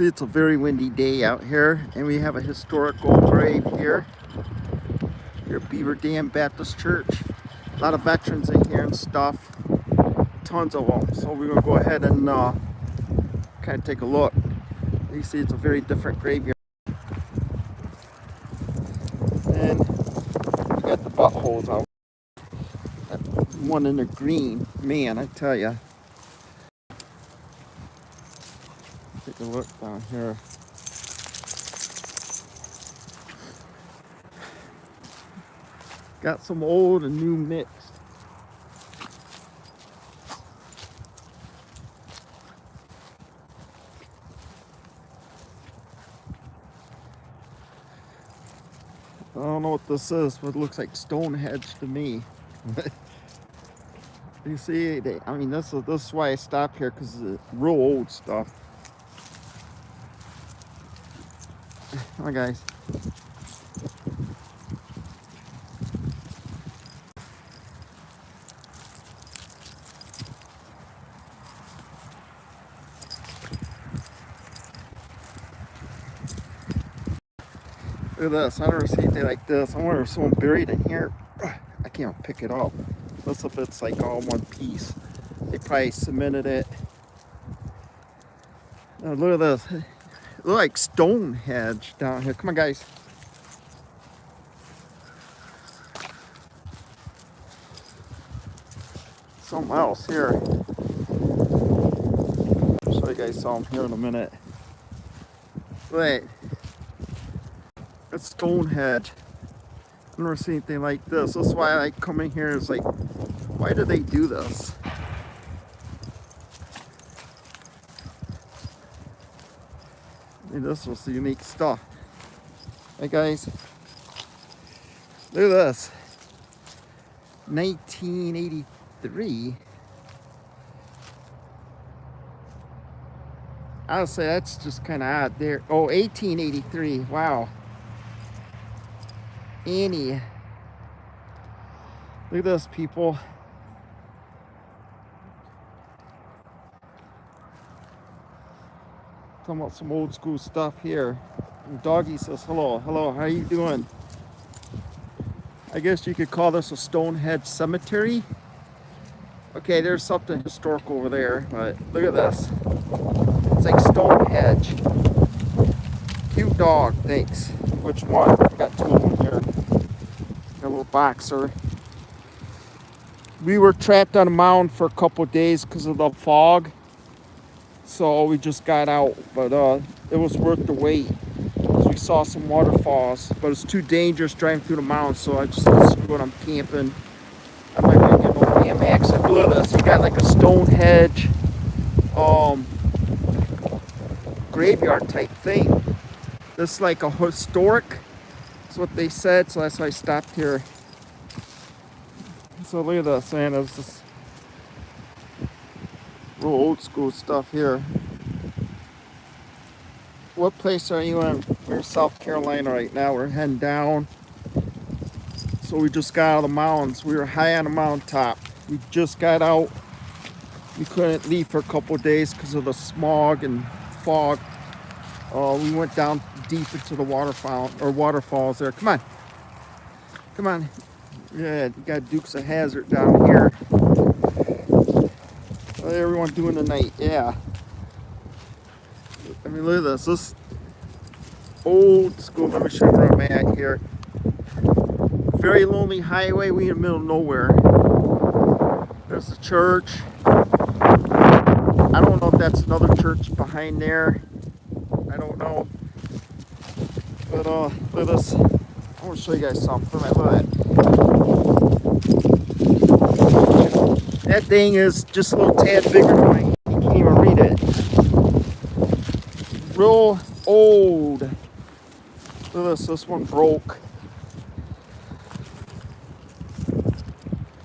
See, it's a very windy day out here, and we have a historical grave here. Here at Beaver Dam Baptist Church. A lot of veterans in here and stuff. Tons of them. So we're going to go ahead and kind of take a look. You see, it's a very different graveyard. And we got the buttholes out. That one in the green. Man, I tell ya. Take a look down here. Got some old and new mixed. I don't know what this is, but it looks like Stonehenge to me. You see, I mean, this is why I stopped here, because it's real old stuff. Come on, guys. Look at this. I never seen anything like this. I wonder if someone buried in here. I can't pick it up. This if it's like all one piece. They probably cemented it. Oh, look at this. It looks like Stonehenge down here. Come on, guys. Something else here. I'll show you guys something here in a minute. Wait. It's Stonehenge. I've never seen anything like this. That's why I come in here. It's like, why do they do this? I mean, this was the unique stuff. Hey guys, look at this. 1983. I would say that's just kind of odd there. Oh, 1883. Wow. Annie. Look at this, people. Talking about some old school stuff here. And Doggy says hello. Hello, how you doing? I guess you could call this a Stonehenge cemetery. Okay, there's something historical over there, but look at this. It's like Stonehenge. Cute dog, thanks. Which one? I got two of them here. Got a little boxer. We were trapped on a mountain for a couple of days because of the fog. So we just got out, but it was worth the wait because we saw some waterfalls. But it's too dangerous driving through the mountains, so I just said, screw it, I'm camping. I'm not gonna get no damn accident. Look at this. You got like a Stonehenge graveyard type thing. This is like a historic. That's what they said, so that's why I stopped here. So look at this, man. It's just real old school stuff here. What place are you in? We're in South Carolina right now. We're heading down. So we just got out of the mountains. We were high on the mountaintop. We just got out. We couldn't leave for a couple of days because of the smog and fog. We went down deep into the waterfalls there. Come on. Come on. Yeah, you got Dukes of Hazzard down here. What everyone doing tonight? Yeah. I mean, look at this. This old school. Let me show you where I'm at here. Very lonely highway. We in the middle of nowhere. There's the church. I don't know if that's another church behind there. I don't know. But look at this. I want to show you guys something. Look at that thing is just a little tad bigger than mine. You can't even read it. Real old. Look at this. This one broke.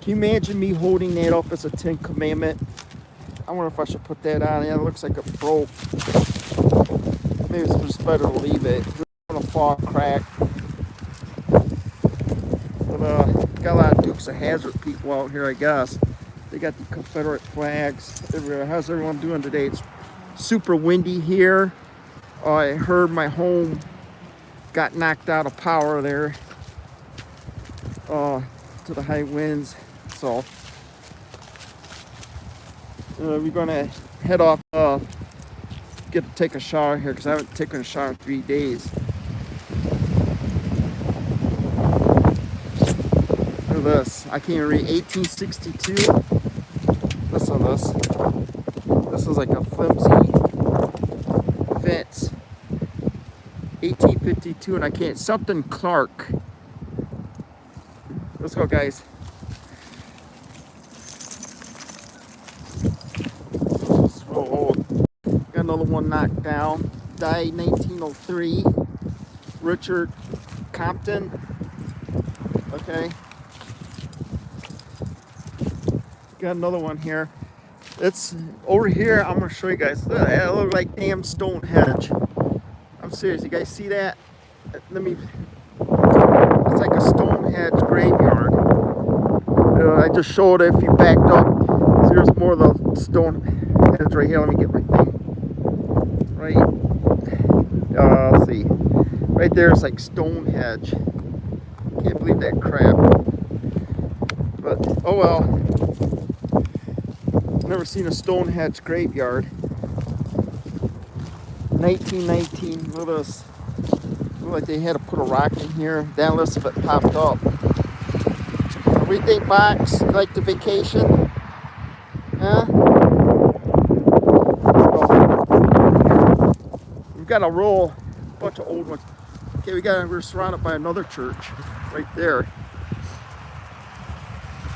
Can you imagine me holding that up as a 10 commandment? I wonder if I should put that on. Yeah, it looks like it broke. Maybe it's just better to leave it. It's gonna fall crack. But got a lot of Dukes of Hazzard people out here, I guess. They got the Confederate flags everywhere. How's everyone doing today? It's super windy here. I heard my home got knocked out of power there to the high winds. So we're gonna head off, get to take a shower here because I haven't taken a shower in 3 days. Look at this. I can't even read 1862. Listen to this. This is like a flimsy fence. 1852, and I can't. Something Clark. Let's go, guys. It's real old. Got another one knocked down. Died 1903. Richard Compton. Okay. Got another one here. It's over here. I'm gonna show you guys. It looks like damn Stonehenge. I'm serious. You guys see that? Let me. It's like a Stonehenge graveyard. I just showed it if you backed up. So there's more of the Stonehenge right here. Let me get my thing. Right. Let's see. Right there is like Stonehenge. Can't believe that crap. But oh well. Never seen a Stonehenge graveyard. 1919. Look at this. Look like they had to put a rock in here. That list of it popped up. What do you think, Box? You like the vacation? Huh? Let's go. We've got a bunch of old ones. Okay, we're surrounded by another church right there.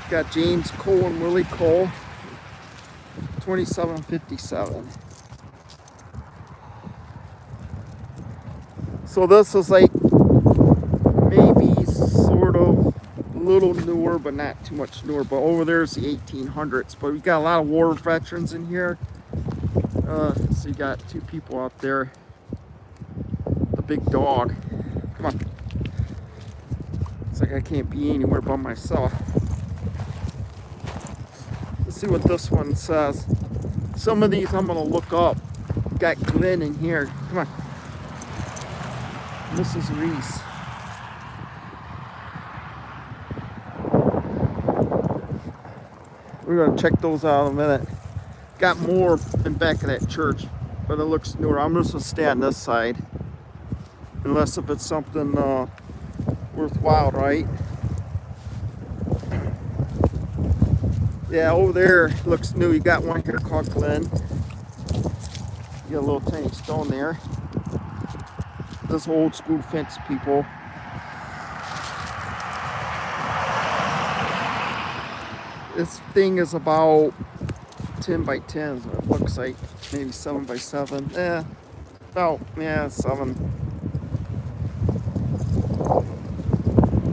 Got James Cole and Willie Cole. 2757. So this is like maybe sort of a little newer, but not too much newer. But over there's the 1800s. But we got a lot of war veterans in here. So you got two people out there. The big dog. Come on. It's like I can't be anywhere by myself. Let's see what this one says. Some of these I'm gonna look up. Got Glenn in here. Come on. Mrs. Reese. We're gonna check those out in a minute. Got more in back of that church, but it looks newer. I'm just gonna stay on this side. Unless if it's something worthwhile, right? Yeah, over there looks new. You got one here called Glenn. You got a little tiny stone there. This old school fence, people. This thing is about 10 by 10. It looks like maybe 7 by 7. About 7.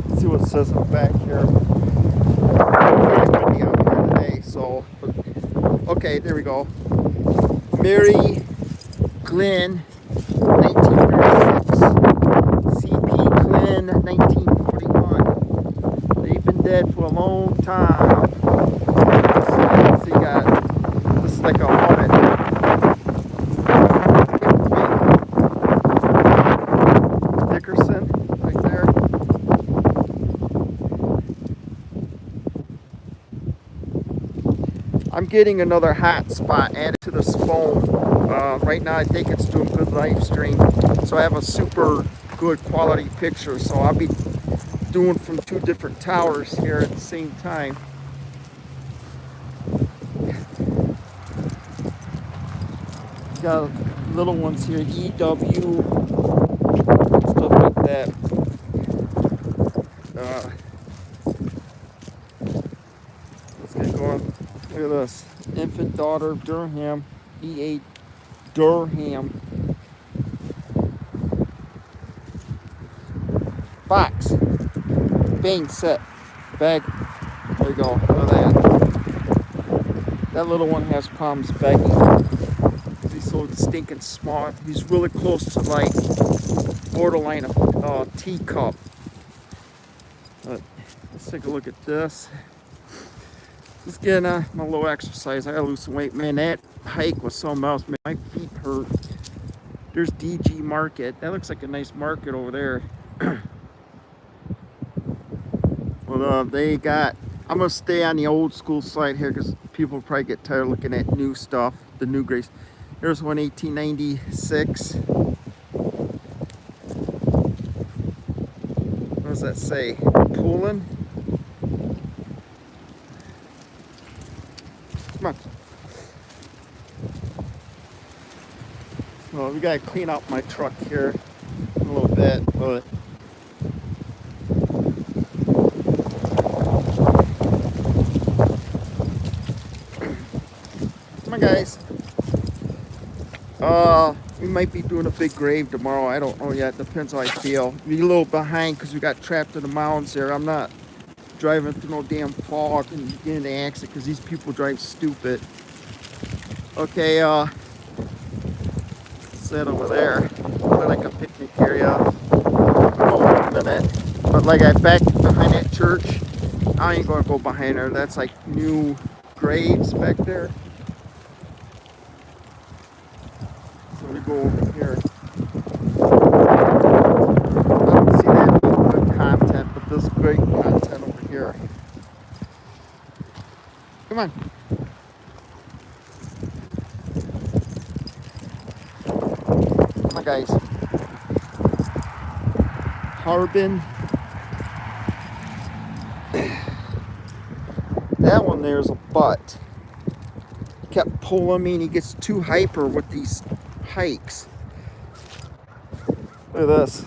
Let's see what it says in the back here. It's windy out here today, so okay, there we go. Mary Glenn, 1936. C.P. Glenn, 1941. They've been dead for a long time. So you got, this is like a haunted. Dickerson, right there. I'm getting another hot spot added to this phone. Right now I think it's doing good live stream, so I have a super good quality picture, so I'll be doing from 2 different towers here at the same time. Got little ones here, EW, stuff like that. Let's get going. Look at this. Infant daughter of Durham, E.A. Durham. Box. Bang, set. Bag. There you go. Look at that. That little one has problems begging. He's so stinking smart. He's really close to like borderline of teacup. But let's take a look at this. Just getting my little exercise. I gotta lose some weight. Man, that hike was something else. Man, my feet hurt. There's DG Market. That looks like a nice market over there. Well, they got, I'm gonna stay on the old school side here because people probably get tired of looking at new stuff, the new graves. Here's one 1896. What does that say? Poland? Come on. Well, we gotta clean out my truck here a little bit, but come on, guys. We might be doing a big grave tomorrow. I don't know yet. Depends how I feel. We're a little behind because we got trapped in the mountains here. I'm not driving through no damn fog and getting into accident because these people drive stupid. Okay, set over there. Like a picnic area. Oh, a minute. But like I back behind that church, I ain't gonna go behind her. That's like new graves back there. So we go over here. I don't see that being good content, but there's great content over here. Come on. Come on, guys. Harbin. That one there's a butt. He kept pulling me and he gets too hyper with these hikes. Look at this.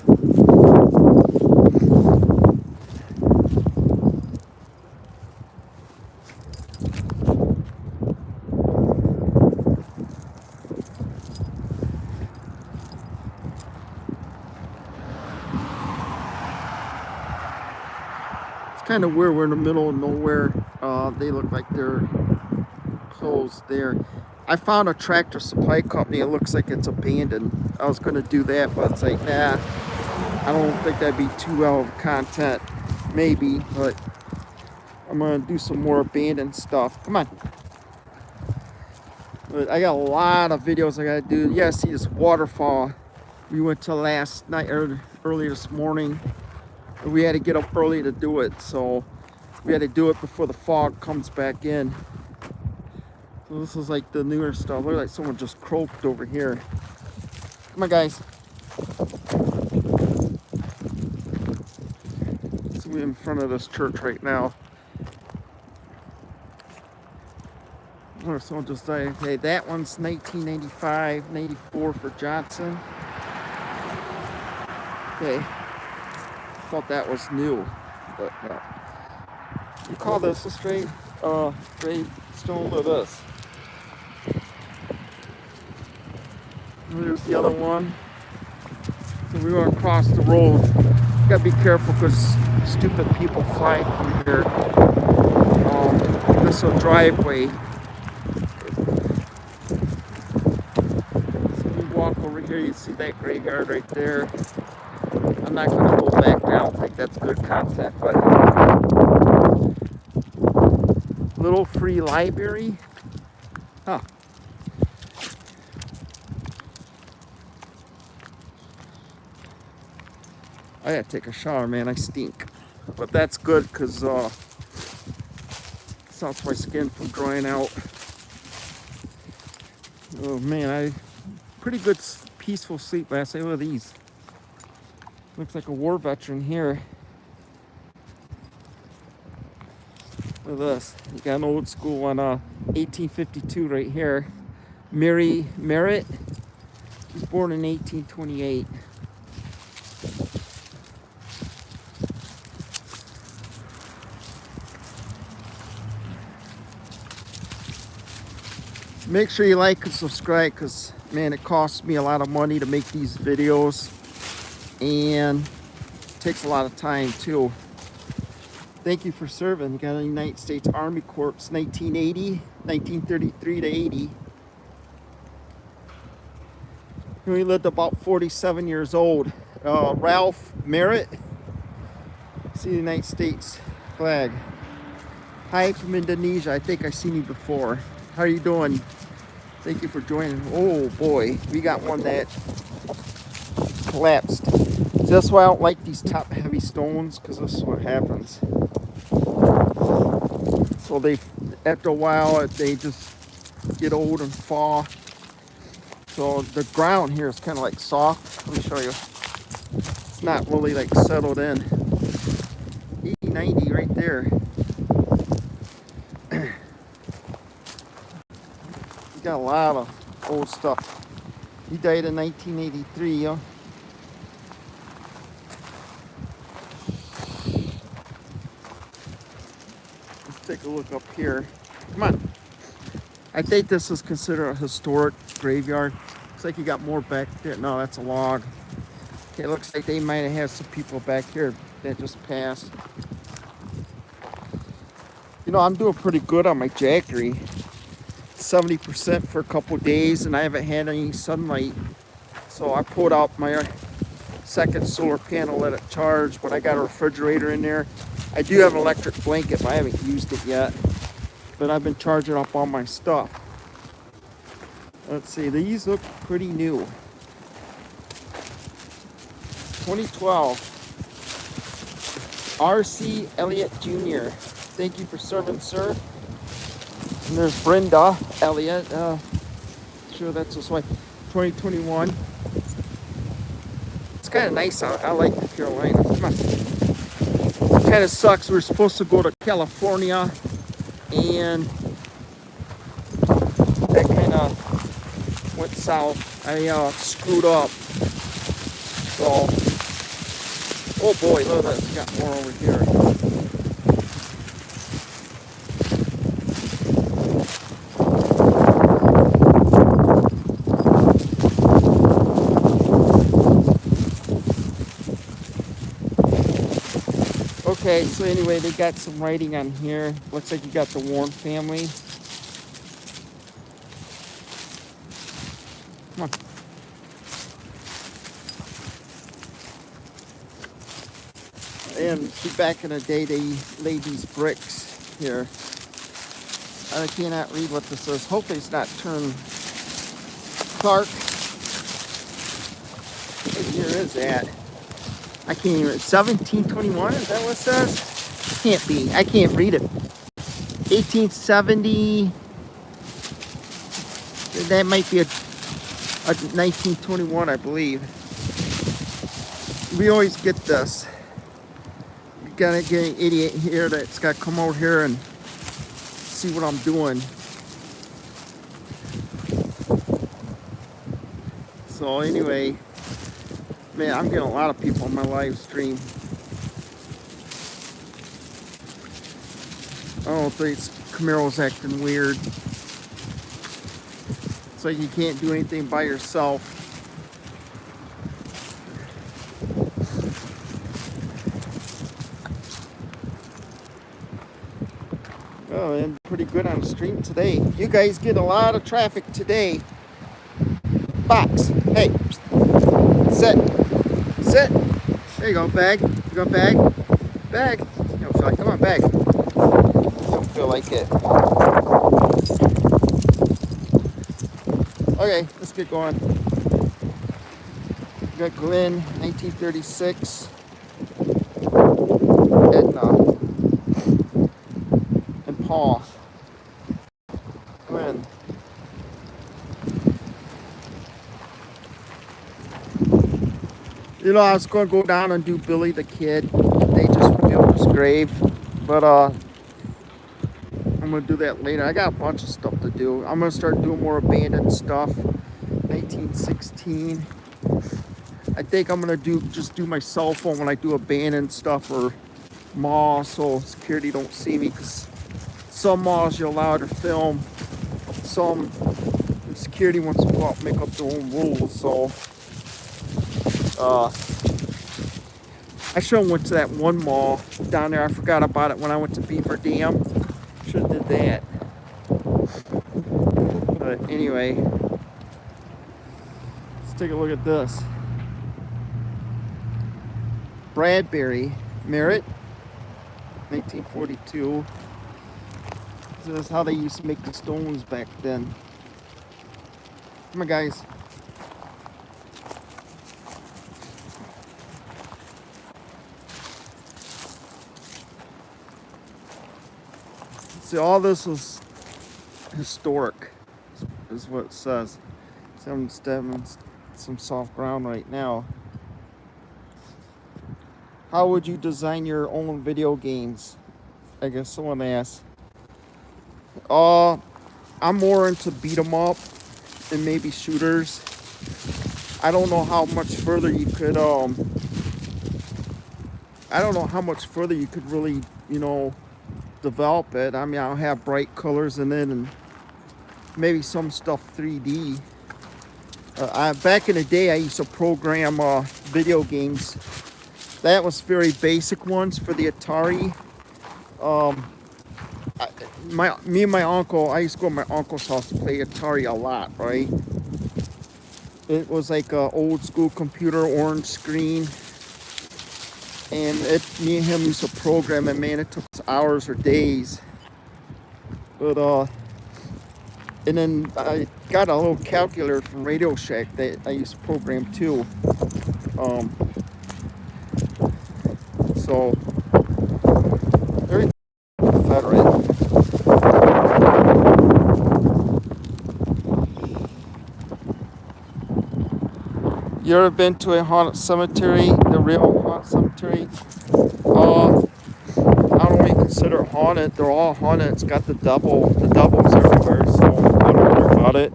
It's kind of weird. We're in the middle of nowhere. They look like they're closed there. I found a tractor supply company. It looks like it's abandoned. I was going to do that, but it's like, nah, I don't think that'd be too well of content. Maybe, but I'm going to do some more abandoned stuff. Come on. But I got a lot of videos I got to do. Yeah, see this waterfall. We went to last night, early this morning. We had to get up early to do it, so we had to do it before the fog comes back in. So this is like the newer stuff. Look like someone just croaked over here. Come on, guys. So we're in front of this church right now. Or someone just died. Okay, that one's 1995, 94 for Johnson. Okay. Thought that was new, but no. You call this a straight gravestone or this? There's the other one. So we want to cross the road. You gotta be careful because stupid people fly through here. This is a driveway. So we walk over here, you see that graveyard right there. I'm not gonna go back there. I don't think that's good content, but little free library. Huh. I gotta take a shower, man. I stink. But that's good because stops my skin from drying out. Oh man, pretty good peaceful sleep last night. Look at these. Looks like a war veteran here. Look at this. You got an old school one, 1852 right here. Mary Merritt. She was born in 1828. Make sure you like and subscribe because, man, it costs me a lot of money to make these videos. And it takes a lot of time, too. Thank you for serving. You got a United States Army Corps, 1980, 1933 to 80. He lived about 47 years old. Ralph Merritt. See the United States flag. Hi from Indonesia. I think I've seen you before. How are you doing? Thank you for joining. Oh boy, we got one that collapsed. So that's why I don't like these top heavy stones, because this is what happens. So they, after a while, they just get old and fall. So the ground here is kind of like soft. Let me show you. It's not really like settled in. 80, 90 right there. You got a lot of old stuff. He died in 1983, yo. Let's take a look up here. Come on. I think this is considered a historic graveyard. Looks like you got more back there. No, that's a log. Okay, it looks like they might have had some people back here that just passed. You know, I'm doing pretty good on my jackery. 70% for a couple days, and I haven't had any sunlight. So I pulled out my second solar panel, let it charge, but I got a refrigerator in there. I do have an electric blanket, but I haven't used it yet. But I've been charging up all my stuff. Let's see, these look pretty new. 2012. R.C. Elliott Jr. Thank you for serving, sir. And there's Brenda Elliott. Sure, that's his wife. 2021. It's kind of nice out. I like the Carolina. Come on. Kind of sucks. We were supposed to go to California, and that kind of went south. I screwed up. So, oh boy, look at that. Got more over here. Okay, so anyway, they got some writing on here. Looks like you got the Warren family. Come on. And back in the day, they laid these bricks here. I cannot read what this is. Hopefully it's not turned dark. What year is that? I can't even, 1721, is that what it says? Can't be, I can't read it. 1870, that might be a 1921, I believe. We always get this. You gotta get an idiot here that's gotta come over here and see what I'm doing. So anyway, man, I'm getting a lot of people on my live stream. Oh, this Camaro's acting weird. It's like you can't do anything by yourself. Oh, and pretty good on the stream today. You guys get a lot of traffic today. Box, hey, sit, sit. There you go, bag. You got bag, bag. You don't feel like, come on, bag. You don't feel like it. Okay, let's get going. We got Glenn, 1936. Edna. And Paul. Glenn. You know, I was going to go down and do Billy the Kid. They just revealed his grave. But, I'm going to do that later. I got a bunch of stuff to do. I'm going to start doing more abandoned stuff. 1916. I think I'm going to just do my cell phone when I do abandoned stuff or mall, so security don't see me. Because some malls you're allowed to film. Some security wants to go out and make up their own rules. So, I should have went to that one mall down there. I forgot about it when I went to Beaver Dam. Should have did that. But anyway, let's take a look at this. Bradbury, Merritt, 1942. This is how they used to make the stones back then. Come on, guys. See, all this is historic, is what it says. So I'm stepping some soft ground right now. How would you design your own video games? I guess someone asked. I'm more into beat 'em up and maybe shooters. I don't know how much further you could I don't know how much further you could really, develop it. I mean, I'll have bright colors in it and maybe some stuff 3D. Back in the day, I used to program video games. That was very basic ones for the Atari. Me and my uncle, I used to go to my uncle's house to play Atari a lot, right? It was like a old school computer, orange screen. And me and him used to program it, man, it took us hours or days. But, and then I got a little calculator from Radio Shack that I used to program too. So, everything Confederate. You ever been to a haunted cemetery, the real haunted cemetery? I don't really consider it haunted. They're all haunted. It's got the devils everywhere, so I don't worry about it.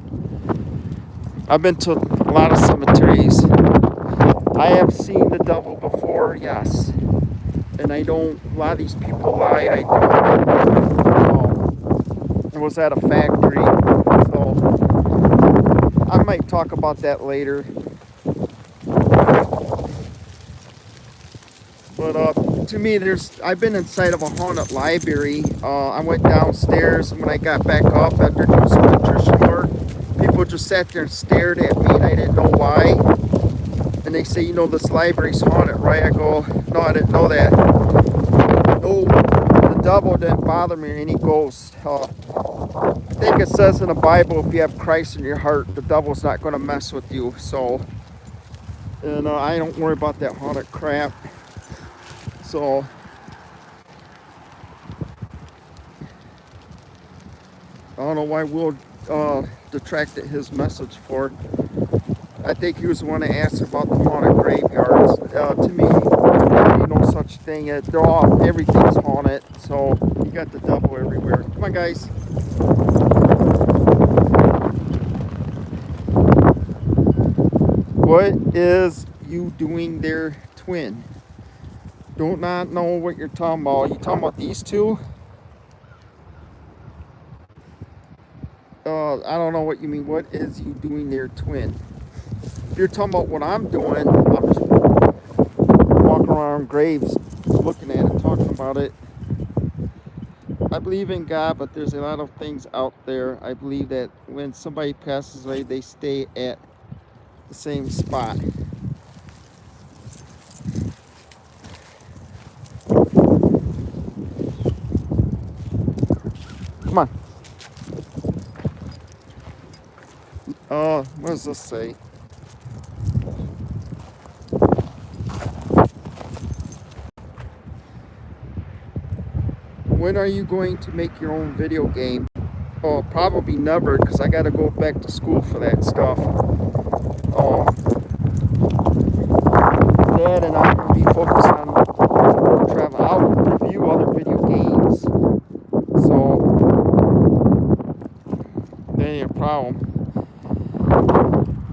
I've been to a lot of cemeteries. I have seen the devil before, yes. And I don't, a lot of these people lie, I don't. I was at a factory, so I might talk about that later. But to me, I've been inside of a haunted library. I went downstairs, and when I got back up after doing some nutrition work, people just sat there and stared at me, and I didn't know why. And they say, this library's haunted, right? I go, no, I didn't know that. No, the devil didn't bother me or any ghosts. I think it says in the Bible, if you have Christ in your heart, the devil's not going to mess with you. So, and I don't worry about that haunted crap. So, I don't know why Will detracted his message for. I think he was the one that asked about the haunted graveyards. To me, there ain't no such thing. Everything's haunted. So, you got the devil everywhere. Come on, guys. What is you doing there, twin? Do not know what you're talking about. You talking about these two? I don't know what you mean. What is you doing there, twin? If you're talking about what I'm doing, I'm just walking around graves, looking at it, talking about it. I believe in God, but there's a lot of things out there. I believe that when somebody passes away, they stay at the same spot. Come on. What does this say? When are you going to make your own video game? Oh, probably never, because I got to go back to school for that stuff. Dad and I are going to be focused on travel. I'll review other video games. So, that ain't a problem.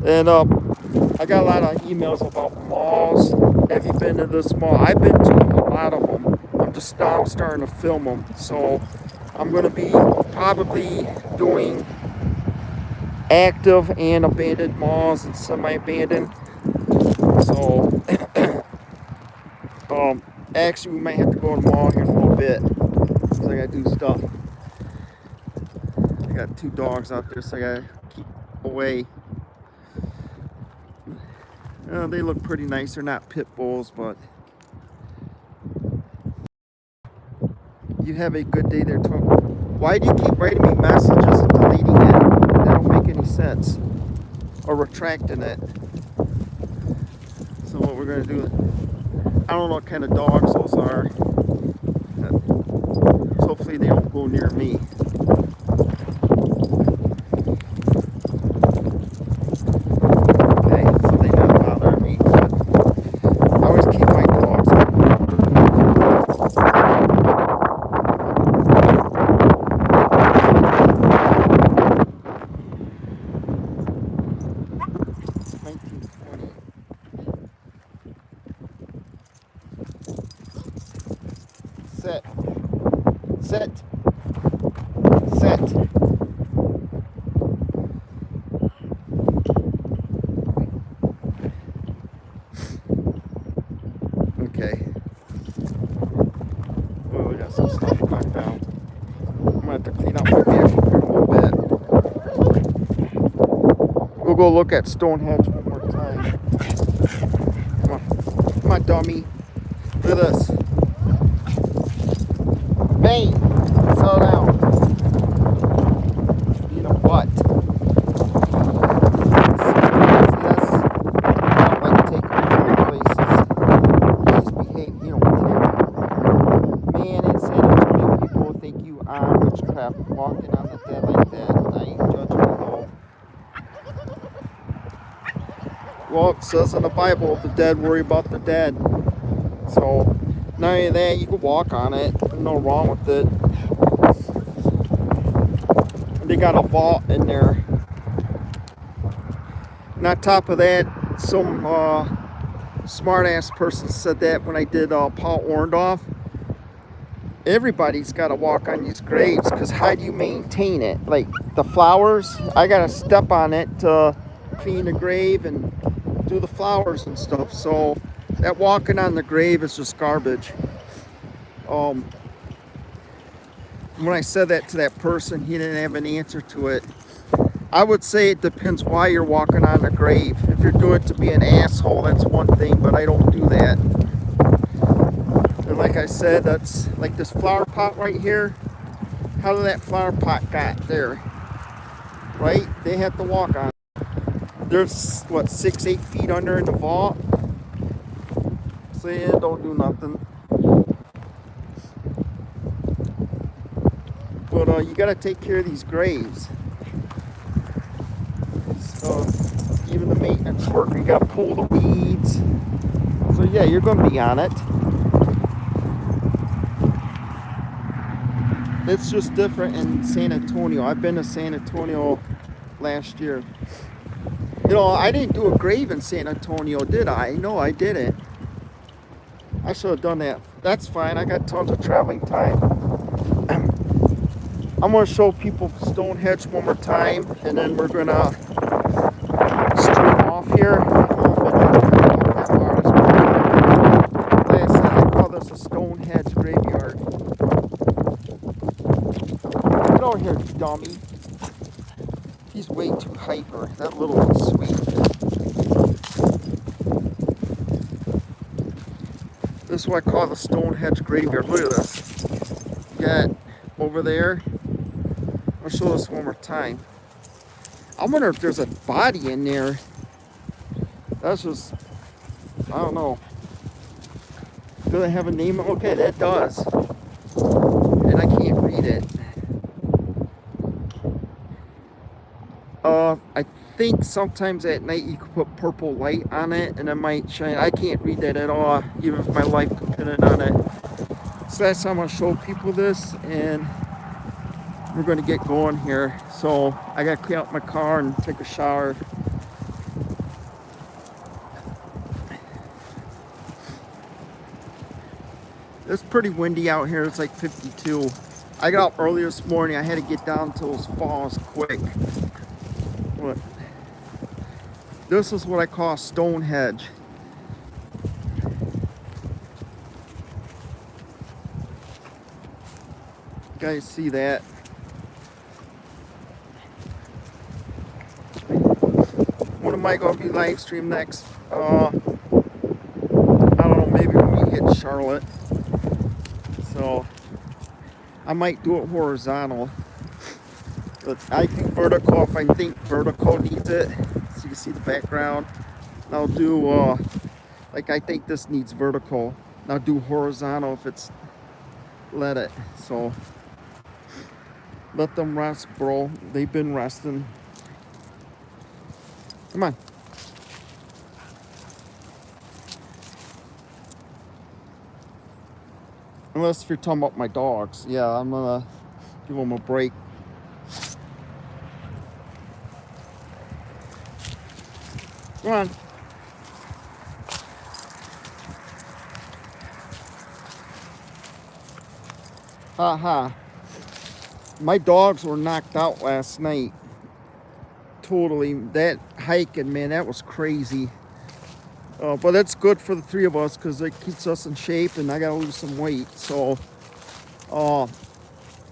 And I got a lot of emails about malls. Have you been to this mall? I've been to a lot of them. I'm starting to film them. So I'm going to be probably doing active and abandoned malls and semi-abandoned. So actually we might have to go to the mall here in a little bit because I got to do stuff. I got 2 dogs out there, so I got to keep away. They look pretty nice. They're not pit bulls, but you have a good day there, Tom. Why do you keep writing me messages and deleting it? That don't make any sense. retracting it. So what we're gonna do, I don't know what kind of dogs those are. So hopefully they don't go near me. Okay, so they don't bother me. I always keep my dogs. Sit. Sit. Sit. Okay. Oh, we got some stuff knocked down. I'm gonna have to clean up my vehicle here a little bit. We'll go look at Stonehenge one more time. Come on. Come on, dummy. Look at this. Maine, slow down. Being a butt. See this? I don't like to take him to places. Please behave. You don't care. Man, in San Antonio, people think you are witchcraft walking on the dead like that. I ain't judging you though. Well, it says in the Bible, the dead worry about the dead. So, not only that, you can walk on it. There's no wrong with it. And they got a vault in there. And on top of that, some smart ass person said that when I did Paul Orndorff. Everybody's got to walk on these graves, because how do you maintain it? Like the flowers, I got to step on it to clean the grave and do the flowers and stuff. So that walking on the grave is just garbage. When I said that to that person, he didn't have an answer to it. I would say it depends why you're walking on the grave. If you're doing it to be an asshole, that's one thing, but I don't do that. And like I said, that's like this flower pot right here. How did that flower pot got there? Right? They had to walk on it. There's what, 6-8 feet under in the vault. So yeah, don't do nothing. But you gotta take care of these graves. So even the maintenance worker, you gotta pull the weeds. So yeah, you're gonna be on it. It's just different in San Antonio. I've been to San Antonio last year. You know, I didn't do a grave in San Antonio, did I? No, I didn't. I should have done that. That's fine. I got tons of traveling time. I'm going to show people Stonehenge one more time, and then we're going to stream off here. Like I said, I call this a Stonehenge graveyard. Get over here, dummy. He's way too hyper. That little one's sweet. This is what I call the Stonehenge graveyard. Look at this. You got over there. I'll show this one more time. I wonder if there's a body in there. That's just, I don't know. Do they have a name? Okay, that does. And I can't read it. I think sometimes at night you can put purple light on it and it might shine. I can't read that at all, even if my life depended on it. So that's how I'm going to show people this, and we're going to get going here. So I got to clean out my car and take a shower. It's pretty windy out here. It's like 52. I got up early this morning. I had to get down to those falls quick. But this is what I call Stonehenge. You guys see that? What am I going to be live stream next? I don't know, maybe when we hit Charlotte. So I might do it horizontal. But I do vertical if I think vertical needs it. so you can see the background. And I'll do, like I think this needs vertical. And I'll do horizontal if it's let it. So let them rest, bro. They've been resting. Come on. Unless if you're talking about my dogs. Yeah, I'm gonna give them a break. Come on. Ha. My dogs were knocked out last night. Totally. That hiking, man, that was crazy. But that's good for the three of us because it keeps us in shape, and I gotta lose some weight. So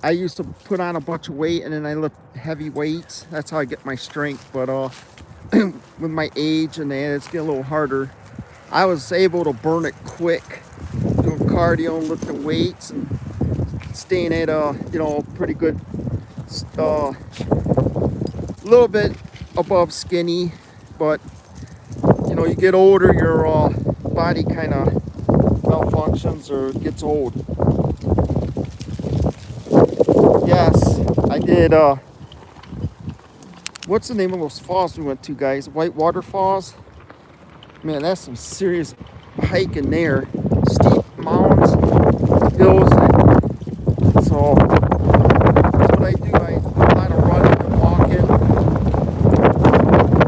I used to put on a bunch of weight and then I lift heavy weights. That's how I get my strength. But with my age and that, it's getting a little harder. I was able to burn it quick, doing cardio and lifting weights and staying at a pretty good, little bit above skinny. But you get older, your body kind of malfunctions or gets old. Yes, I did. What's the name of those falls we went to, guys? Whitewater Falls. Man, that's some serious hiking there. Steep mountains, hills. So that's what I do. I do a lot of running and walking.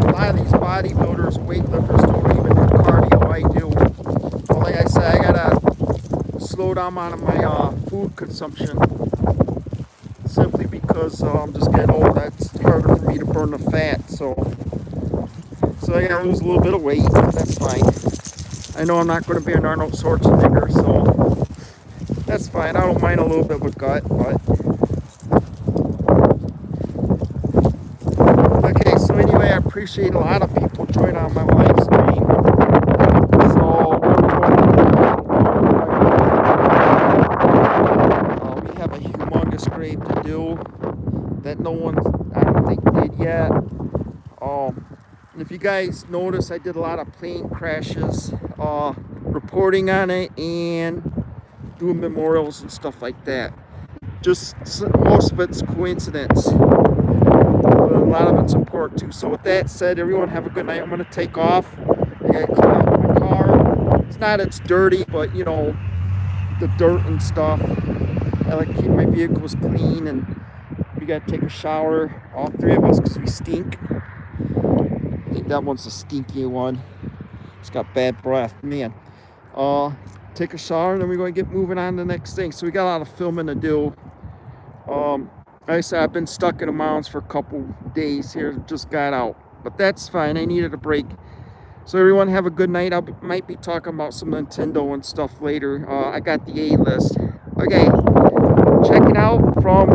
A lot of these bodybuilders, weightlifters don't even do cardio. I do. Well, like I said, I gotta slow down on my food consumption. Simply because I'm just getting old. It's harder for me to burn the fat. So I gotta lose a little bit of weight. That's fine. I know I'm not going to be an Arnold Schwarzenegger, so that's fine. I don't mind a little bit of a gut, but okay. So anyway, I appreciate a lot of people joining on my live stream. So we have a humongous grave to do that no one, I don't think, did yet. And if you guys notice, I did a lot of plane crashes, reporting on it and doing memorials and stuff like that. Just most of it's coincidence, but a lot of it's important too. So with that said, everyone have a good night. I'm gonna take off. I gotta clean out my car. It's dirty, but the dirt and stuff. I like to keep my vehicles clean, and we gotta take a shower, all three of us, because we stink. I think that one's a stinky one. It's got bad breath, man. Take a shower, and then we're going to get moving on to the next thing. So we got a lot of filming to do. Like I said, I've been stuck in the mountains for a couple days here. Just got out, but that's fine. I needed a break. So everyone have a good night. I might be talking about some Nintendo and stuff later. I got the A list. Okay, checking out from